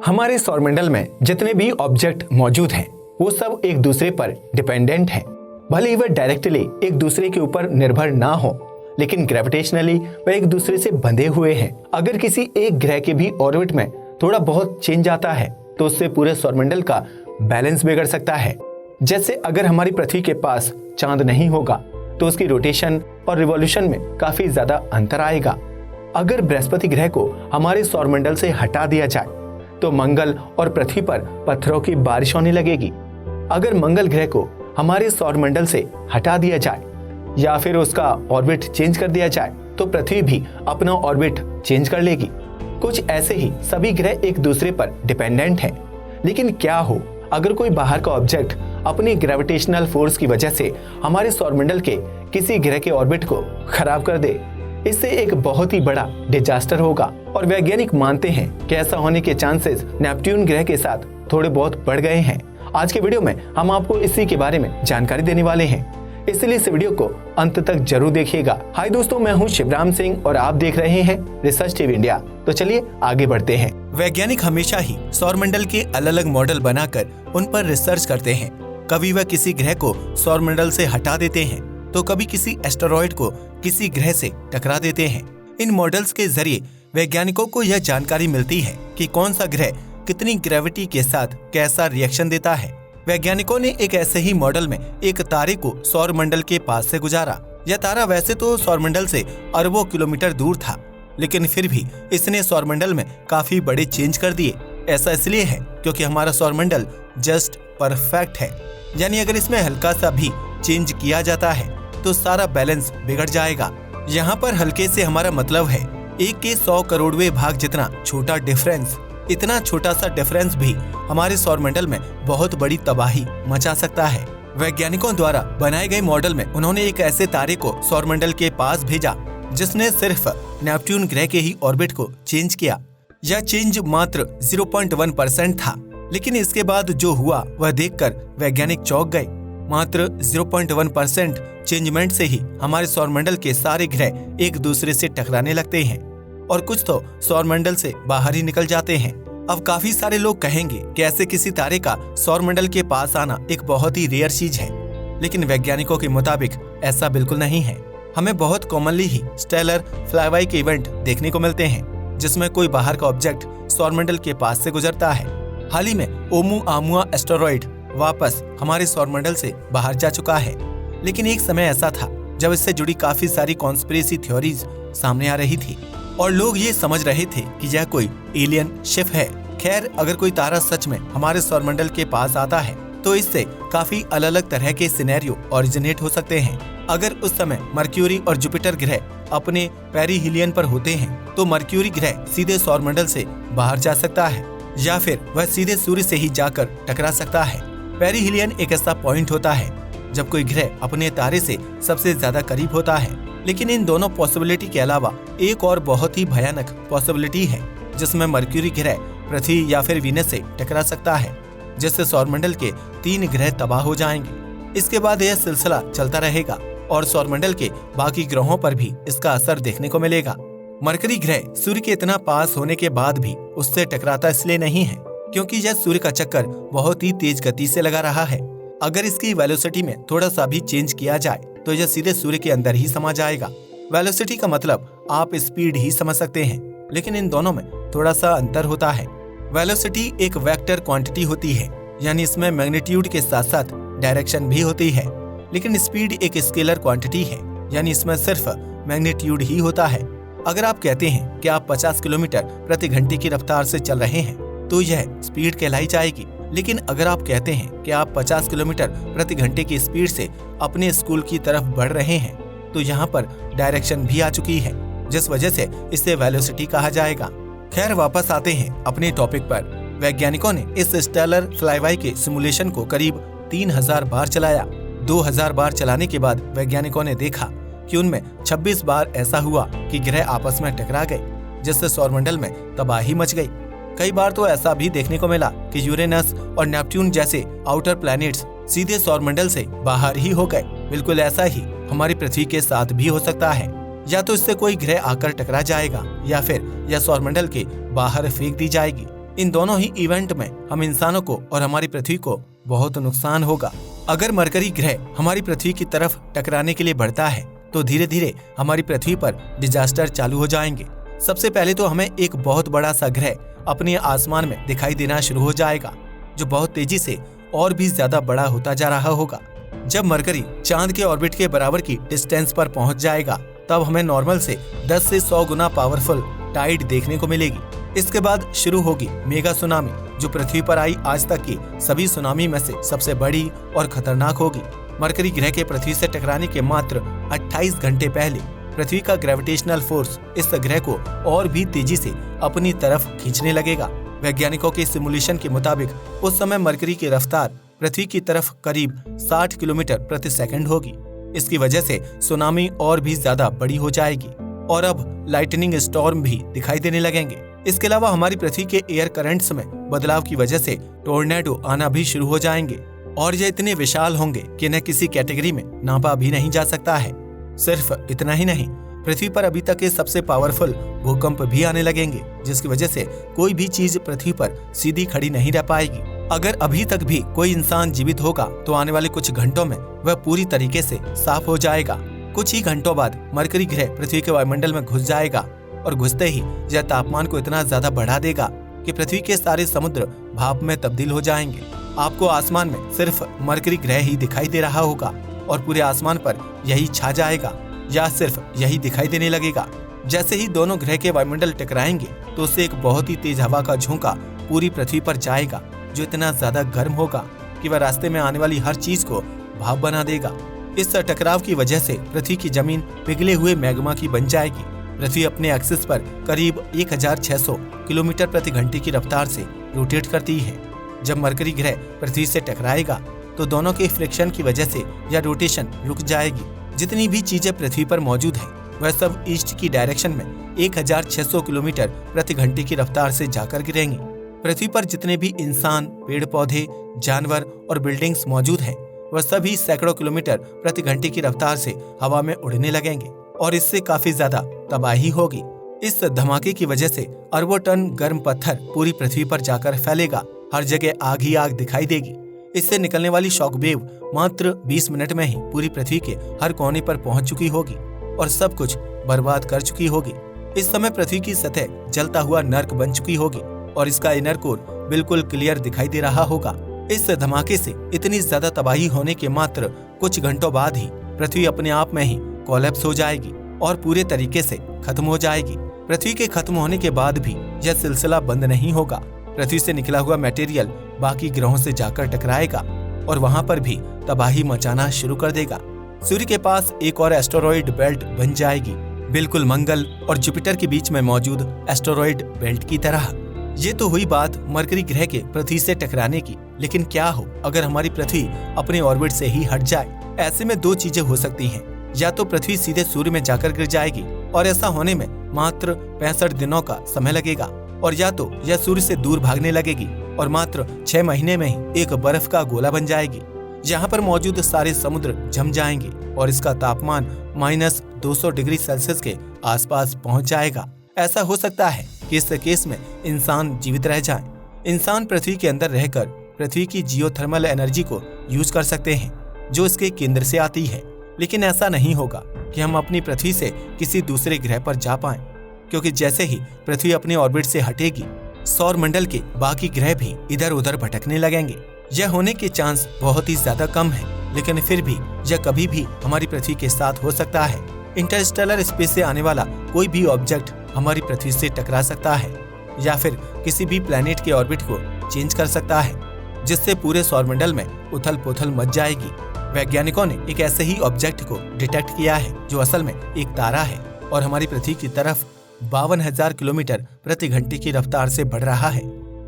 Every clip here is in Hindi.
हमारे सौरमंडल में जितने भी ऑब्जेक्ट मौजूद हैं वो सब एक दूसरे पर डिपेंडेंट हैं। भले ही वह डायरेक्टली एक दूसरे के ऊपर निर्भर ना हो, लेकिन ग्रेविटेशनली वह एक दूसरे से बंधे हुए हैं। अगर किसी एक ग्रह के भी ऑर्बिट में थोड़ा बहुत चेंज आता है तो उससे पूरे सौरमंडल का बैलेंस बिगड़ सकता है। जैसे अगर हमारी पृथ्वी के पास चांद नहीं होगा तो उसकी रोटेशन और रिवॉल्यूशन में काफी ज्यादा अंतर आएगा। अगर बृहस्पति ग्रह को हमारे सौरमंडल से हटा दिया जाए तो मंगल और पृथ्वी पर पत्थरों की बारिश होने लगेगी। अगर मंगल ग्रह को हमारे सौरमंडल से हटा दिया जाए या फिर उसका ऑर्बिट चेंज कर दिया जाए तो पृथ्वी भी अपना ऑर्बिट चेंज कर लेगी। कुछ ऐसे ही सभी ग्रह एक दूसरे पर डिपेंडेंट हैं। लेकिन क्या हो अगर कोई बाहर का ऑब्जेक्ट अपनी ग्रेविटेशनल फोर्स की वजह से हमारे सौरमंडल के किसी ग्रह के ऑर्बिट को खराब कर दे? इससे एक बहुत ही बड़ा डिजास्टर होगा और वैज्ञानिक मानते हैं कि ऐसा होने के चांसेस नेपट्यून ग्रह के साथ थोड़े बहुत बढ़ गए हैं। आज के वीडियो में हम आपको इसी के बारे में जानकारी देने वाले हैं, इसलिए इस वीडियो को अंत तक जरूर देखिएगा। हाय दोस्तों, मैं हूं शिवराम सिंह और आप देख रहे हैं रिसर्च टीवी इंडिया। तो चलिए आगे बढ़ते हैं। वैज्ञानिक हमेशा ही सौरमंडल के अलग अलग मॉडल बनाकर उन पर रिसर्च करते हैं। कभी वह किसी ग्रह को सौरमंडल से हटा देते हैं तो कभी किसी एस्टेरॉयड को किसी ग्रह से टकरा देते हैं। इन मॉडल्स के जरिए वैज्ञानिकों को यह जानकारी मिलती है कि कौन सा ग्रह कितनी ग्रेविटी के साथ कैसा रिएक्शन देता है। वैज्ञानिकों ने एक ऐसे ही मॉडल में एक तारे को सौरमंडल के पास से गुजारा। यह तारा वैसे तो सौरमंडल से अरबों किलोमीटर दूर था, लेकिन फिर भी इसने सौरमंडल में काफी बड़े चेंज कर दिए। ऐसा इसलिए है क्योंकि हमारा सौरमंडल जस्ट परफेक्ट है, यानी अगर इसमें हल्का सा भी चेंज किया जाता है तो सारा बैलेंस बिगड़ जाएगा। यहाँ पर हल्के से हमारा मतलब है 1 के 100 करोड़वें भाग जितना छोटा डिफरेंस। इतना छोटा सा डिफरेंस भी हमारे सौरमंडल में बहुत बड़ी तबाही मचा सकता है। वैज्ञानिकों द्वारा बनाए गए मॉडल में उन्होंने एक ऐसे तारे को सौरमंडल के पास भेजा जिसने सिर्फ नेपट्यून ग्रह के ही ऑर्बिट को चेंज किया। यह चेंज मात्र 0.1% था, लेकिन इसके बाद जो हुआ वह देखकर वैज्ञानिक चौंक गए। मात्र 0.1% चेंजमेंट से ही हमारे सौरमंडल के सारे ग्रह एक दूसरे से टकराने लगते हैं और कुछ तो सौरमंडल से बाहर ही निकल जाते हैं। अब काफी सारे लोग कहेंगे कि ऐसे किसी तारे का सौरमंडल के पास आना एक बहुत ही रेयर चीज है, लेकिन वैज्ञानिकों के मुताबिक ऐसा बिल्कुल नहीं है। हमें बहुत कॉमनली ही स्टेलर फ्लाईबाई के इवेंट देखने को मिलते हैं जिसमें कोई बाहर का ऑब्जेक्ट सौरमंडल के पास से गुजरता है। हाल ही में ओमुआमुआ एस्टेरॉयड वापस हमारे सौरमंडल से बाहर जा चुका है, लेकिन एक समय ऐसा था जब इससे जुड़ी काफी सारी कॉन्स्पिरेसी थ्योरीज सामने आ रही थी और लोग ये समझ रहे थे कि यह कोई एलियन शिप है। खैर, अगर कोई तारा सच में हमारे सौरमंडल के पास आता है तो इससे काफी अलग अलग तरह के सिनेरियो ओरिजिनेट हो सकते हैं। अगर उस समय मर्क्यूरी और जुपिटर ग्रह अपने पेरिहिलियन पर होते हैं तो मर्क्यूरी ग्रह सीधे सौरमंडल से बाहर जा सकता है या फिर वह सीधे सूर्य से ही जाकर टकरा सकता है। पेरिहिलियन एक ऐसा पॉइंट होता है जब कोई ग्रह अपने तारे से सबसे ज्यादा करीब होता है। लेकिन इन दोनों पॉसिबिलिटी के अलावा एक और बहुत ही भयानक पॉसिबिलिटी है जिसमें मर्क्यूरी ग्रह पृथ्वी या फिर वीनस से टकरा सकता है, जिससे सौरमंडल के 3 ग्रह तबाह हो जाएंगे। इसके बाद यह सिलसिला चलता रहेगा और सौरमंडल के बाकी ग्रहों पर भी इसका असर देखने को मिलेगा। मरकरी ग्रह सूर्य के इतना पास होने के बाद भी उससे टकराता इसलिए नहीं है क्योंकि यह सूर्य का चक्कर बहुत ही तेज गति से लगा रहा है। अगर इसकी वेलोसिटी में थोड़ा सा भी चेंज किया जाए तो यह सीधे सूर्य के अंदर ही समा जाएगा। वेलोसिटी का मतलब आप स्पीड ही समझ सकते हैं, लेकिन इन दोनों में थोड़ा सा अंतर होता है। वेलोसिटी एक वेक्टर क्वांटिटी होती है, यानी इसमें मैग्नीट्यूड के साथ साथ डायरेक्शन भी होती है, लेकिन स्पीड एक स्केलर क्वांटिटी है, यानी इसमें सिर्फ मैग्नीट्यूड ही होता है। अगर आप कहते हैं कि आप 50 किलोमीटर प्रति घंटे की रफ्तार से चल रहे हैं तो यह स्पीड कहलाई जाएगी, लेकिन अगर आप कहते हैं कि आप 50 किलोमीटर प्रति घंटे की स्पीड से अपने स्कूल की तरफ बढ़ रहे हैं तो यहाँ पर डायरेक्शन भी आ चुकी है, जिस वजह से इसे वेलोसिटी कहा जाएगा। खैर, वापस आते हैं अपने टॉपिक पर। वैज्ञानिकों ने इस स्टेलर फ्लाईबाई के सिमुलेशन को करीब 3000 बार चलाया। 2000 बार चलाने के बाद वैज्ञानिकों ने देखा कि उनमें 26 बार ऐसा हुआ कि ग्रह आपस में टकरा गए, जिससे सौरमंडल में तबाही मच गई। कई बार तो ऐसा भी देखने को मिला कि यूरेनस और नेपट्यून जैसे आउटर प्लैनेट्स सीधे सौरमंडल से बाहर ही हो गए। बिल्कुल ऐसा ही हमारी पृथ्वी के साथ भी हो सकता है। या तो इससे कोई ग्रह आकर टकरा जाएगा या फिर यह सौरमंडल के बाहर फेंक दी जाएगी। इन दोनों ही इवेंट में हम इंसानों को और हमारी पृथ्वी को बहुत नुकसान होगा। अगर मरकरी ग्रह हमारी पृथ्वी की तरफ टकराने के लिए बढ़ता है तो धीरे धीरे हमारी पृथ्वी पर डिजास्टर चालू हो जाएंगे। सबसे पहले तो हमें एक बहुत बड़ा सा ग्रह अपने आसमान में दिखाई देना शुरू हो जाएगा, जो बहुत तेजी से और भी ज्यादा बड़ा होता जा रहा होगा। जब मरकरी चांद के ऑर्बिट के बराबर की डिस्टेंस पर पहुंच जाएगा, तब हमें नॉर्मल से 10 से 100 गुना पावरफुल टाइड देखने को मिलेगी। इसके बाद शुरू होगी मेगा सुनामी, जो पृथ्वी पर आई आज तक की सभी सुनामी में से सबसे बड़ी और खतरनाक होगी। मरकरी ग्रह के पृथ्वी से टकराने के मात्र 28 घंटे पहले पृथ्वी का ग्रेविटेशनल फोर्स इस ग्रह को और भी तेजी से अपनी तरफ खींचने लगेगा। वैज्ञानिकों के सिमुलेशन के मुताबिक उस समय मरकरी की रफ्तार पृथ्वी की तरफ करीब 60 किलोमीटर प्रति सेकंड होगी। इसकी वजह से सुनामी और भी ज्यादा बड़ी हो जाएगी और अब लाइटनिंग स्टॉर्म भी दिखाई देने लगेंगे। इसके अलावा हमारी पृथ्वी के एयर करंट्स में बदलाव की वजह से टोर्नेडो आना भी शुरू हो जाएंगे और ये इतने विशाल होंगे कि इन्हें किसी कैटेगरी में नापा भी नहीं जा सकता है। सिर्फ इतना ही नहीं, पृथ्वी पर अभी तक के सबसे पावरफुल भूकंप भी आने लगेंगे, जिसकी वजह से कोई भी चीज पृथ्वी पर सीधी खड़ी नहीं रह पाएगी। अगर अभी तक भी कोई इंसान जीवित होगा तो आने वाले कुछ घंटों में वह पूरी तरीके से साफ हो जाएगा। कुछ ही घंटों बाद मरकरी ग्रह पृथ्वी के वायुमंडल में घुस जाएगा और घुसते ही यह तापमान को इतना ज्यादा बढ़ा देगा कि पृथ्वी के सारे समुद्र भाप में तब्दील हो जाएंगे। आपको आसमान में सिर्फ मरकरी ग्रह ही दिखाई दे रहा होगा और पूरे आसमान पर यही छा जाएगा या सिर्फ यही दिखाई देने लगेगा। जैसे ही दोनों ग्रह के वायुमंडल टकराएंगे तो उससे एक बहुत ही तेज हवा का झोंका पूरी पृथ्वी पर जाएगा, जो इतना ज्यादा गर्म होगा कि वह रास्ते में आने वाली हर चीज को भाप बना देगा। इस टकराव की वजह से पृथ्वी की जमीन पिघले हुए मैग्मा की बन जाएगी। पृथ्वी अपने एक्सिस पर करीब 1600 किलोमीटर प्रति घंटे की रफ्तार से रोटेट करती है। जब मरकरी ग्रह पृथ्वी से टकराएगा तो दोनों के फ्रिक्शन की वजह से यह रोटेशन रुक जाएगी। जितनी भी चीजें पृथ्वी पर मौजूद हैं, वह सब ईस्ट की डायरेक्शन में 1600 किलोमीटर प्रति घंटे की रफ्तार से जाकर गिरेंगी। पृथ्वी पर जितने भी इंसान, पेड़ पौधे, जानवर और बिल्डिंग्स मौजूद हैं, वह सभी सैकड़ों किलोमीटर प्रति घंटे की रफ्तार से हवा में उड़ने लगेंगे और इससे काफी ज्यादा तबाही होगी। इस धमाके की वजह से अरबों टन गर्म पत्थर पूरी पृथ्वी पर जाकर फैलेगा। हर जगह आग ही आग दिखाई देगी। इससे निकलने वाली शॉक वेव मात्र 20 मिनट में ही पूरी पृथ्वी के हर कोने पर पहुंच चुकी होगी और सब कुछ बर्बाद कर चुकी होगी। इस समय पृथ्वी की सतह जलता हुआ नर्क बन चुकी होगी और इसका इनर कोर बिल्कुल क्लियर दिखाई दे रहा होगा। इस धमाके से इतनी ज्यादा तबाही होने के मात्र कुछ घंटों बाद ही पृथ्वी अपने आप में ही कोलैप्स हो जाएगी और पूरे तरीके से खत्म हो जाएगी। पृथ्वी के खत्म होने के बाद भी यह सिलसिला बंद नहीं होगा। पृथ्वी से निकला हुआ मटेरियल बाकी ग्रहों से जाकर टकराएगा और वहां पर भी तबाही मचाना शुरू कर देगा। सूर्य के पास एक और एस्टेरॉयड बेल्ट बन जाएगी, बिल्कुल मंगल और जुपिटर के बीच में मौजूद एस्टेरॉयड बेल्ट की तरह। ये तो हुई बात मरकरी ग्रह के पृथ्वी से टकराने की, लेकिन क्या हो अगर हमारी पृथ्वी अपने ऑर्बिट से ही हट जाए? ऐसे में दो चीजें हो सकती हैं। या तो पृथ्वी सीधे सूर्य में जाकर गिर जाएगी और ऐसा होने में मात्र 65 दिनों का समय लगेगा, और या तो यह सूर्य से दूर भागने लगेगी और मात्र 6 महीने में ही एक बर्फ का गोला बन जाएगी, जहाँ पर मौजूद सारे समुद्र जम जाएंगे और इसका तापमान -200 डिग्री सेल्सियस के आसपास पहुँच जाएगा। ऐसा हो सकता है कि इस केस में इंसान जीवित रह जाए। इंसान पृथ्वी के अंदर रहकर पृथ्वी की जियोथर्मल एनर्जी को यूज कर सकते हैं, जो इसके केंद्र से आती है। लेकिन ऐसा नहीं होगा कि हम अपनी पृथ्वी से किसी दूसरे ग्रह पर जा पाएं, क्योंकि जैसे ही पृथ्वी अपने ऑर्बिट से हटेगी, सौर मंडल के बाकी ग्रह भी इधर उधर भटकने लगेंगे। यह होने के चांस बहुत ही ज्यादा कम है, लेकिन फिर भी यह कभी भी हमारी पृथ्वी के साथ हो सकता है। इंटरस्टेलर स्पेस से आने वाला कोई भी ऑब्जेक्ट हमारी पृथ्वी से टकरा सकता है या फिर किसी भी प्लेनेट के ऑर्बिट को चेंज कर सकता है, जिससे पूरे सौरमंडल में उथल पुथल मच जाएगी। वैज्ञानिकों ने एक ऐसे ही ऑब्जेक्ट को डिटेक्ट किया है, जो असल में एक तारा है और हमारी पृथ्वी की तरफ 52,000 किलोमीटर प्रति घंटे की रफ्तार से बढ़ रहा है।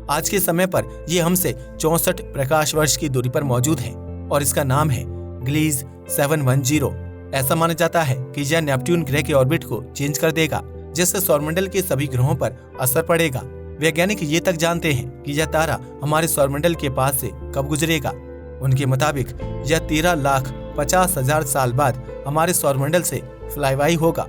आज के समय पर यह हमसे 64 प्रकाश वर्ष की दूरी पर मौजूद है और इसका नाम है ग्लीज 710। ऐसा माना जाता है कि यह नेपट्यून ग्रह के ऑर्बिट को चेंज कर देगा, जिससे सौरमंडल के सभी ग्रहों पर असर पड़ेगा। वैज्ञानिक ये तक जानते हैं कि यह तारा हमारे सौरमंडल के पास से कब गुजरेगा। उनके मुताबिक यह 13,50,000 साल बाद हमारे सौरमंडल से फ्लाईबाई होगा।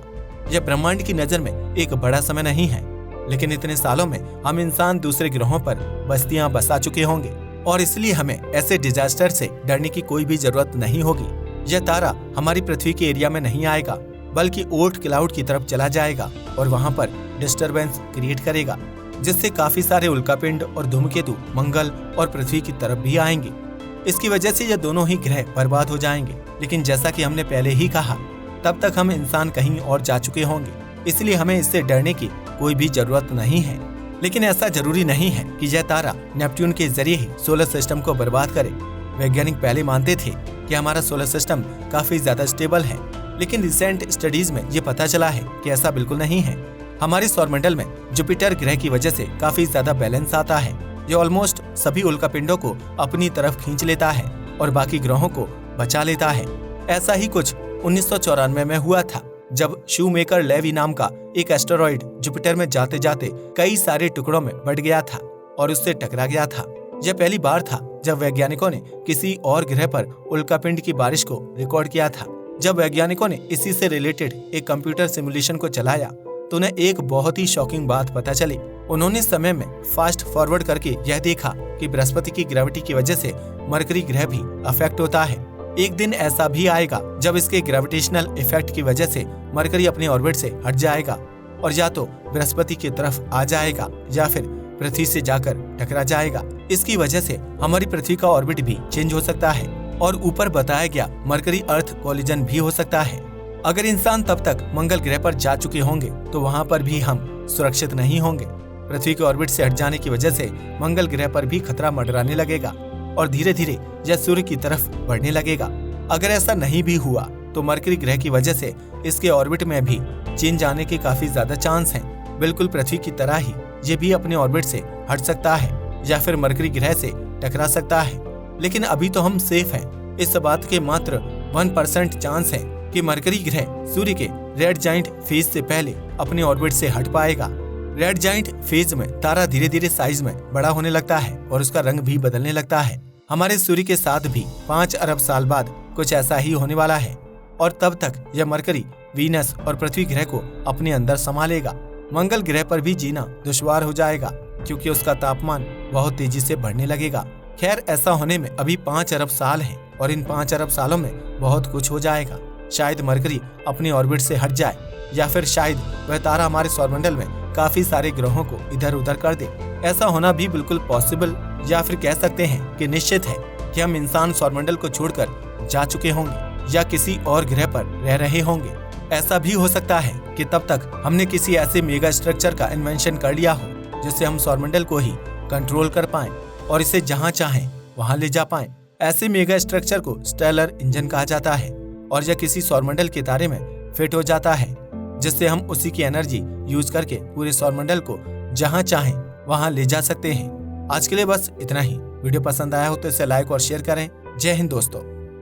यह ब्रह्मांड की नजर में एक बड़ा समय नहीं है, लेकिन इतने सालों में हम इंसान दूसरे ग्रहों पर बस्तियां बसा चुके होंगे और इसलिए हमें ऐसे डिजास्टर से डरने की कोई भी जरूरत नहीं होगी। यह तारा हमारी पृथ्वी के एरिया में नहीं आएगा, बल्कि ओर्ट क्लाउड की तरफ चला जाएगा और वहां पर डिस्टरबेंस क्रिएट करेगा, जिससे काफी सारे उल्कापिंड और धूमकेतु मंगल और पृथ्वी की तरफ भी आएंगे। इसकी वजह से ये दोनों ही ग्रह बर्बाद हो जाएंगे। लेकिन जैसा कि हमने पहले ही कहा, तब तक हम इंसान कहीं और जा चुके होंगे, इसलिए हमें इससे डरने की कोई भी जरूरत नहीं है। लेकिन ऐसा जरूरी नहीं है कि यह तारा नेपट्यून के जरिए ही सोलर सिस्टम को बर्बाद करे। वैज्ञानिक पहले मानते थे कि हमारा सोलर सिस्टम काफी ज्यादा स्टेबल है, लेकिन रिसेंट स्टडीज में ये पता चला है कि ऐसा बिल्कुल नहीं है। हमारे सौरमंडल में जुपिटर ग्रह की वजह से काफी ज्यादा बैलेंस आता है। ये ऑलमोस्ट सभी उल्कापिंडों को अपनी तरफ खींच लेता है और बाकी ग्रहों को बचा लेता है। ऐसा ही कुछ 1994 में हुआ था, जब शूमेकर लेवी नाम का एक एस्टेरॉइड जुपिटर में जाते जाते कई सारे टुकड़ों में बट गया था और उससे टकरा गया था। यह पहली बार था जब वैज्ञानिकों ने किसी और ग्रह पर उल्कापिंड की बारिश को रिकॉर्ड किया था। जब वैज्ञानिकों ने इसी से रिलेटेड एक कंप्यूटर सिमुलेशन को चलाया तो उन्हें एक बहुत ही शॉकिंग बात पता चली। उन्होंने समय में फास्ट फॉरवर्ड करके यह देखा कि बृहस्पति की ग्रेविटी की वजह से मरकरी ग्रह भी अफेक्ट होता है। एक दिन ऐसा भी आएगा जब इसके ग्रेविटेशनल इफेक्ट की वजह से मरकरी अपने ऑर्बिट से हट जाएगा और या तो बृहस्पति की तरफ आ जाएगा या फिर पृथ्वी से जाकर टकरा जाएगा। इसकी वजह से हमारी पृथ्वी का ऑर्बिट भी चेंज हो सकता है और ऊपर बताया गया मरकरी अर्थ कोलिजन भी हो सकता है। अगर इंसान तब तक मंगल ग्रह पर जा चुके होंगे तो वहाँ पर भी हम सुरक्षित नहीं होंगे। पृथ्वी के ऑर्बिट से हट जाने की वजह से मंगल ग्रह पर भी खतरा मंडराने लगेगा और धीरे धीरे यह सूर्य की तरफ बढ़ने लगेगा। अगर ऐसा नहीं भी हुआ तो मरकरी ग्रह की वजह से इसके ऑर्बिट में भी चेंज आने के काफी ज्यादा चांस हैं। बिल्कुल पृथ्वी की तरह ही ये भी अपने ऑर्बिट से हट सकता है या फिर मरकरी ग्रह से टकरा सकता है। लेकिन अभी तो हम सेफ हैं। इस बात के मात्र 1% चांस है कि मरकरी ग्रह सूर्य के रेड जाइंट फेज से पहले अपने ऑर्बिट से हट पाएगा। रेड जाइंट फेज में तारा धीरे धीरे साइज में बड़ा होने लगता है और उसका रंग भी बदलने लगता है। हमारे सूर्य के साथ भी 5 अरब साल बाद कुछ ऐसा ही होने वाला है और तब तक यह मरकरी, वीनस और पृथ्वी ग्रह को अपने अंदर संभालेगा। मंगल ग्रह पर भी जीना दुश्वार हो जाएगा क्योंकि उसका तापमान बहुत तेजी से बढ़ने लगेगा। खैर, ऐसा होने में अभी 5 अरब साल हैं और इन 5 अरब सालों में बहुत कुछ हो जाएगा। शायद मरकरी अपने ऑर्बिट से हट जाए या फिर शायद वह तारा हमारे सौरमंडल में काफी सारे ग्रहों को इधर उधर कर दे। ऐसा होना भी बिल्कुल पॉसिबल या फिर कह सकते हैं कि निश्चित है कि हम इंसान सौरमंडल को छोड़कर जा चुके होंगे या किसी और ग्रह पर रह रहे होंगे। ऐसा भी हो सकता है कि तब तक हमने किसी ऐसे मेगा स्ट्रक्चर का इन्वेंशन कर लिया हो जिससे हम सौरमंडल को ही कंट्रोल कर पाएं और इसे जहां चाहें वहां ले जा पाएं। ऐसे मेगा स्ट्रक्चर को स्टेलर इंजन कहा जाता है और यह किसी सौरमंडल के तारे में फिट हो जाता है जिससे हम उसी की एनर्जी यूज करके पूरे सौरमंडल को जहां चाहें वहां ले जा सकते हैं। आज के लिए बस इतना ही। वीडियो पसंद आया हो तो इसे लाइक और शेयर करें। जय हिंद दोस्तों।